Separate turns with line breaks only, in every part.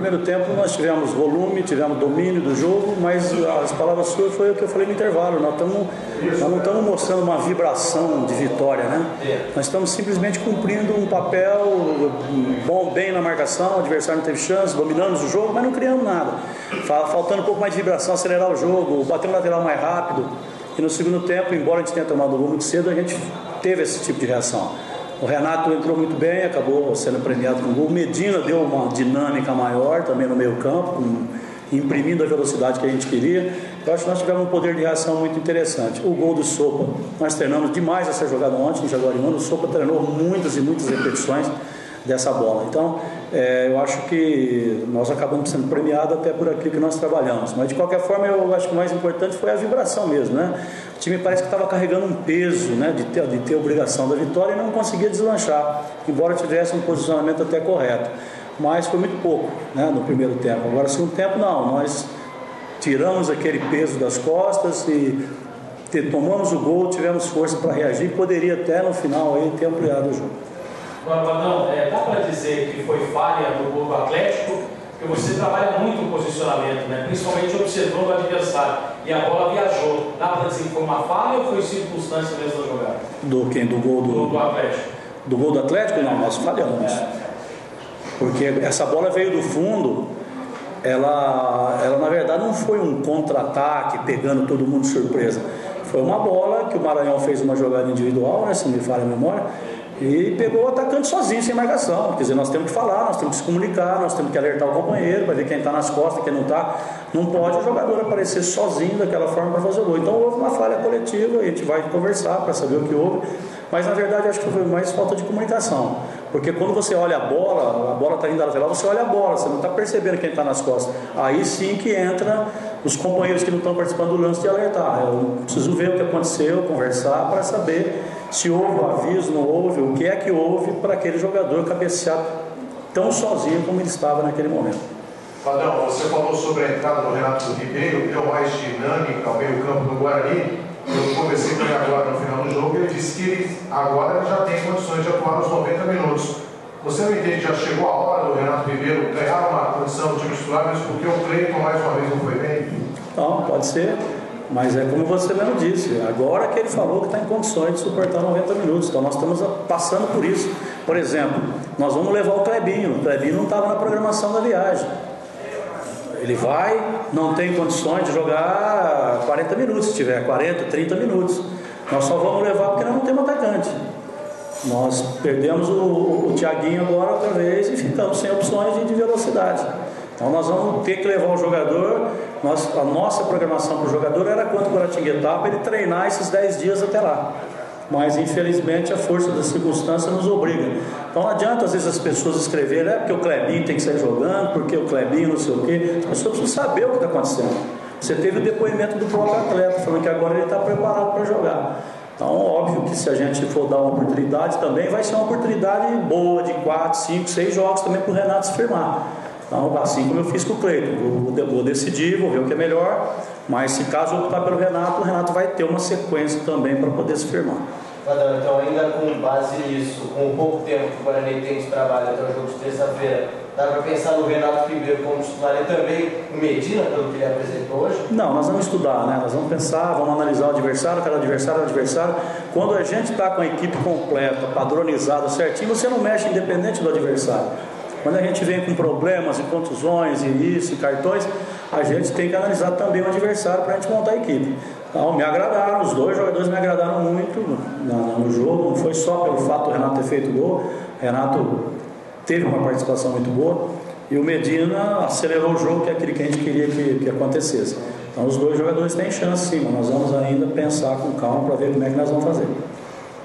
primeiro tempo nós tivemos volume, tivemos domínio do jogo, mas as palavras suas foi o que eu falei no intervalo. Nós não estamos mostrando uma vibração de vitória, né? Nós estamos simplesmente cumprindo um papel bem na marcação, o adversário não teve chance, dominamos o jogo, mas não criamos nada. Faltando um pouco mais de vibração, acelerar o jogo, bater um lateral mais rápido. E no segundo tempo, embora a gente tenha tomado o gol muito cedo, a gente teve esse tipo de reação. O Renato entrou muito bem, acabou sendo premiado com o gol. O Medina deu uma dinâmica maior também no meio campo, imprimindo a velocidade que a gente queria. Eu acho que nós tivemos um poder de reação muito interessante. O gol do Sopa, nós treinamos demais essa jogada ontem, em Jaguariúna. O Sopa treinou muitas e muitas repetições dessa bola. Então, eu acho que nós acabamos sendo premiados até por aquilo que nós trabalhamos. Mas, de qualquer forma, eu acho que o mais importante foi a vibração mesmo, né? O time parece que estava carregando um peso, né, de ter a obrigação da vitória e não conseguia deslanchar, embora tivesse um posicionamento até correto. Mas foi muito pouco, né, no primeiro tempo. Agora, no segundo tempo, não. Nós tiramos aquele peso das costas e tomamos o gol, tivemos força para reagir. Poderia até, no final, aí, ter ampliado o jogo.
Agora, dá para dizer que foi falha no gol do Atlético, porque você trabalha muito o posicionamento, né? Principalmente observando o adversário, e a bola viajou. Dá para dizer que foi uma falha ou foi circunstância mesmo da jogada?
Do quem? Do gol
do Atlético?
Do gol do Atlético? Não, nós falhamos. Porque essa bola veio do fundo, ela na verdade não foi um contra-ataque pegando todo mundo de surpresa. Foi uma bola que o Maranhão fez uma jogada individual, né, se me falha a memória, e pegou o atacante sozinho, sem marcação. Quer dizer, nós temos que falar, nós temos que se comunicar, nós temos que alertar o companheiro para ver quem está nas costas, quem não está. Não pode o jogador aparecer sozinho daquela forma para fazer o gol. Então houve uma falha coletiva, a gente vai conversar para saber o que houve, mas na verdade acho que foi mais falta de comunicação. Porque quando você olha a bola está indo à lateral, você olha a bola, você não está percebendo quem está nas costas. Aí sim que entra os companheiros que não estão participando do lance de alertar. Eu preciso ver o que aconteceu, conversar para saber se houve um aviso, não houve, o que é que houve para aquele jogador cabecear tão sozinho como ele estava naquele momento.
Padrão, você falou sobre a entrada do Renato Ribeiro, que deu mais dinâmica ao meio campo do Guarani. Eu conversei com ele agora no final do jogo e ele disse que ele agora já tem condições de atuar nos 90 minutos. Você não entende que já chegou a hora do Renato Ribeiro ganhar uma condição de titular, mas porque o Cleiton mais uma vez não foi bem?
Não, pode ser. Mas é como você mesmo disse, agora que ele falou que está em condições de suportar 90 minutos, então nós estamos passando por isso. Por exemplo, nós vamos levar o Clebinho não estava na programação da viagem. Ele vai, não tem condições de jogar 40 minutos, se tiver 40, 30 minutos. Nós só vamos levar porque nós não temos atacante. Nós perdemos o Thiaguinho agora outra vez e ficamos sem opções de velocidade. Então nós vamos ter que levar o jogador. A nossa programação para o jogador era quanto o Guaratinguetá para ele treinar esses 10 dias até lá. Mas infelizmente a força da circunstância nos obriga. Então não adianta às vezes as pessoas escreverem porque o Clebinho tem que sair jogando, porque o Clebinho não sei o quê. As pessoas precisam saber o que está acontecendo. Você teve o depoimento do próprio atleta falando que agora ele está preparado para jogar. Então óbvio que se a gente for dar uma oportunidade também vai ser uma oportunidade boa de 4, 5, 6 jogos também para o Renato se firmar. Então, assim como eu fiz com o Cleiton, vou decidir, vou ver o que é melhor, mas se caso eu optar pelo Renato, o Renato vai ter uma sequência também para poder se firmar.
Então, ainda com base nisso, com o pouco tempo que o Guarani tem de trabalho até o jogo de terça-feira, dá para pensar no Renato Ribeiro como titular e também no Medina, pelo que ele apresentou hoje?
Não, nós vamos estudar, né? Nós vamos pensar, vamos analisar o adversário, cada adversário é o adversário. Quando a gente está com a equipe completa, padronizada, certinho, você não mexe independente do adversário. Quando a gente vem com problemas e contusões e isso, e cartões, a gente tem que analisar também o adversário para a gente montar a equipe. Então, me agradaram, os dois jogadores me agradaram muito no jogo, não foi só pelo fato do Renato ter feito gol, o Renato teve uma participação muito boa e o Medina acelerou o jogo, que é aquele que a gente queria que acontecesse. Então, os dois jogadores têm chance sim, mas nós vamos ainda pensar com calma para ver como é que nós vamos fazer.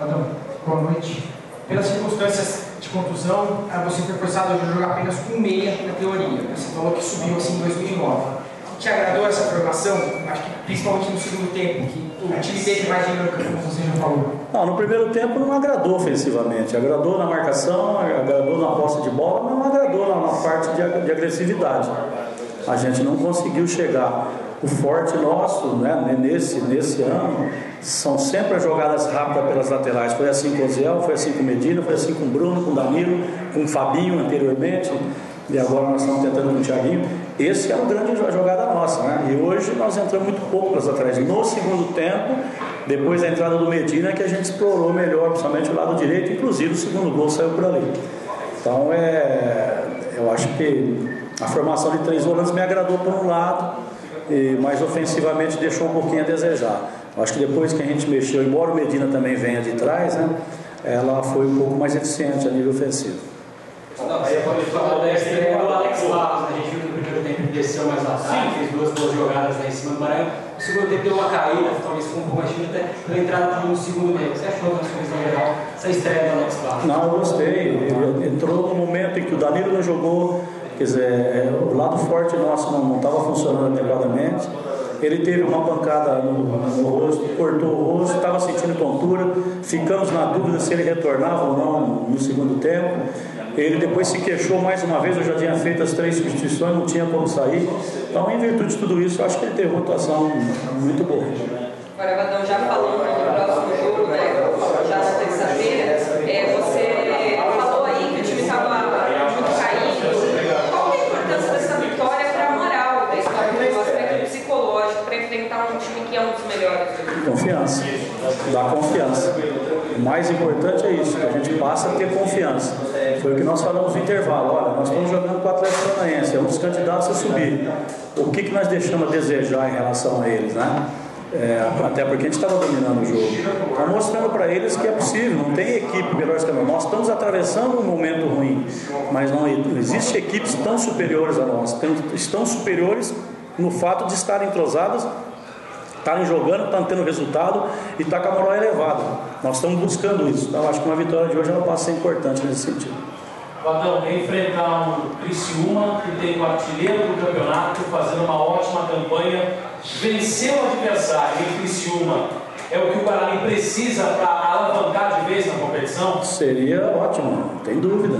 Adão, boa noite. Pelas circunstâncias de contusão, você foi forçado a jogar apenas com meia na teoria. Você falou que subiu assim em 2009. Te agradou essa formação? Acho que principalmente no segundo tempo, que o time teve mais dinâmica, como você já falou.
Não, no primeiro tempo não agradou ofensivamente. Agradou na marcação, agradou na posse de bola, mas não agradou na parte de agressividade. A gente não conseguiu chegar. O forte nosso, né, nesse ano, são sempre as jogadas rápidas pelas laterais. Foi assim com o Ziel, foi assim com o Medina, foi assim com o Bruno, com o Danilo, com o Fabinho anteriormente. e agora nós estamos tentando com o Thiaguinho. Esse era a grande jogada nossa, né? E hoje nós entramos muito pouco pelas laterais. No segundo tempo, depois da entrada do Medina, que a gente explorou melhor, principalmente o lado direito, inclusive o segundo gol saiu por ali. Então eu acho que a formação de 3 volantes me agradou por um lado, mas ofensivamente deixou um pouquinho a desejar. Eu acho que depois que a gente mexeu, embora o Medina também venha de trás, né, ela foi um pouco mais eficiente a nível ofensivo.
Aí eu falei da estreia do Alex Barros, a gente viu que no primeiro tempo ele desceu mais lá atrás, fez 2 boas jogadas lá em cima do Maranhão. No segundo tempo deu uma caída, talvez ficou um pouco mais tímido pela entrada no segundo tempo. Você achou, na sua visão geral, essa estreia do Alex Barros?
Não, eu gostei. Ele entrou no momento em que o Danilo não jogou, quer dizer, o lado forte nosso não estava funcionando adequadamente. Ele teve uma pancada no rosto, cortou o rosto, estava sentindo tontura. Ficamos na dúvida se ele retornava ou não no segundo tempo. Ele depois se queixou mais uma vez. Eu já tinha feito as 3 substituições, não tinha como sair. Então, em virtude de tudo isso, eu acho que ele teve uma atuação muito boa.
Agora, Vadão, já falando do próximo jogo, né, já na terça-feira, você falou aí que o time estava muito caído. Qual é a importância dessa vitória para a moral da história, no aspecto psicológico, para enfrentar um time que é um dos melhores?
Confiança, dá confiança. O mais importante é isso, que a gente passa a ter confiança. Foi o que nós falamos no intervalo. Olha, nós estamos jogando com o Atlético Paranaense, é um dos candidatos a subir. O que nós deixamos a desejar em relação a eles, né? Até porque a gente estava dominando o jogo. Está mostrando para eles que é possível, não tem equipe melhor que nós. Nós estamos atravessando um momento ruim, mas não existe equipes tão superiores a nós. Estão superiores no fato de estarem entrosadas, estarem jogando, estão tendo resultado e estar com a moral elevada. Nós estamos buscando isso. Então, acho que uma vitória de hoje ela passa a ser importante nesse sentido.
Vadão, enfrentar um Criciúma que tem o artilheiro do campeonato, fazendo uma ótima campanha, venceu o adversário e o Criciúma é o que o Guarani precisa para alavancar de vez na competição?
Seria ótimo, não tem dúvida.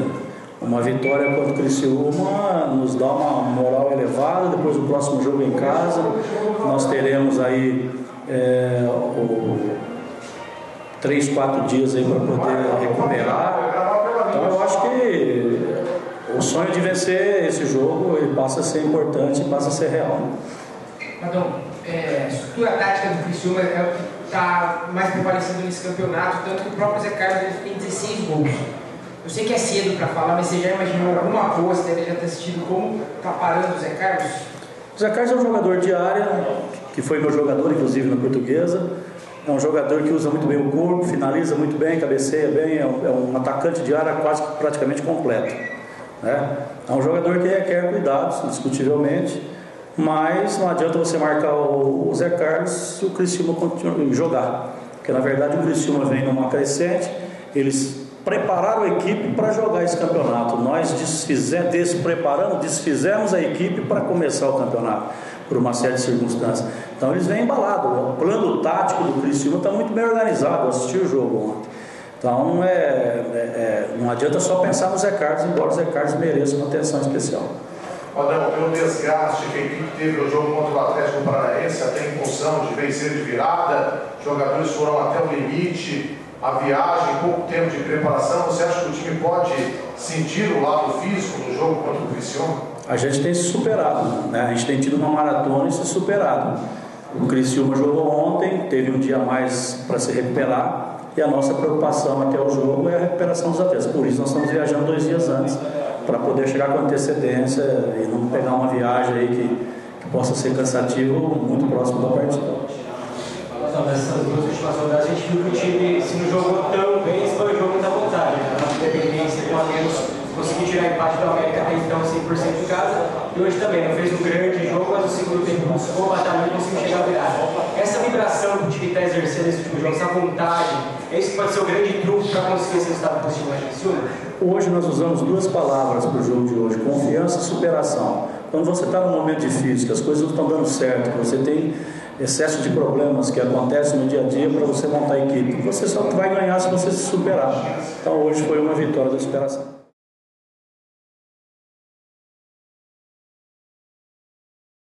Uma vitória contra o Criciúma nos dá uma moral elevada. Depois do próximo jogo em casa, nós teremos aí 3, 4 dias aí para poder recuperar. Então eu acho que o sonho de vencer esse jogo ele passa a ser importante, passa a ser real.
Então, a estrutura tática do Criciúma é o que está mais prevalecido nesse campeonato, tanto que o próprio Zé Carlos ele tem 16 gols. Eu sei que é cedo para falar, mas você já imaginou alguma coisa, deve já ter assistido como está parando o Zé Carlos?
O Zé Carlos é um jogador de área, que foi meu jogador, inclusive, na Portuguesa. É um jogador que usa muito bem o corpo, finaliza muito bem, cabeceia bem, é um atacante de área quase praticamente completo, né? É um jogador que requer cuidados, indiscutivelmente, mas não adianta você marcar o Zé Carlos se o Criciúma continuar a jogar, porque na verdade o Criciúma vem numa crescente, eles prepararam a equipe para jogar esse campeonato. Nós desfizemos a equipe para começar o campeonato, por uma série de circunstâncias. Então eles vêm embalados. O plano tático do Criciúma está muito bem organizado. Eu assisti o jogo ontem. Então não adianta só pensar no Zé Carlos, embora o Zé Carlos mereça uma atenção especial.
Adão, pelo desgaste que a equipe teve no jogo contra o Atlético Paranaense, até em função de vencer de virada, jogadores foram até o limite, a viagem, pouco tempo de preparação. Você acha que o time pode sentir o lado físico no jogo contra o Criciúma?
A gente tem se superado, né? A gente tem tido uma maratona e se superado. O Criciúma jogou ontem, teve um dia a mais para se recuperar, e a nossa preocupação até o jogo é a recuperação dos atletas. Por isso nós estamos viajando 2 dias antes, para poder chegar com antecedência e não pegar uma viagem aí que possa ser cansativo muito próximo da partida.
Nessas 2 últimas rodadas a gente viu que o time, se não jogou tão bem, esse foi o jogo da vontade, né? Na independência, com a menos, conseguiu tirar empate do América até então 100% de casa, e hoje também não fez um grande jogo, mas no segundo tempo buscou o batalhão e conseguiu chegar a virar. Essa vibração que o time está exercendo nesse último jogo, essa vontade, esse pode ser o grande truque para conseguir esse resultado positivo na Criciúma?
Hoje nós usamos 2 palavras para o jogo de hoje: confiança e superação. Quando você está num momento difícil, que as coisas não estão dando certo, que você tem excesso de problemas que acontecem no dia a dia para você montar a equipe, você só vai ganhar se você se superar. Então hoje foi uma vitória da superação.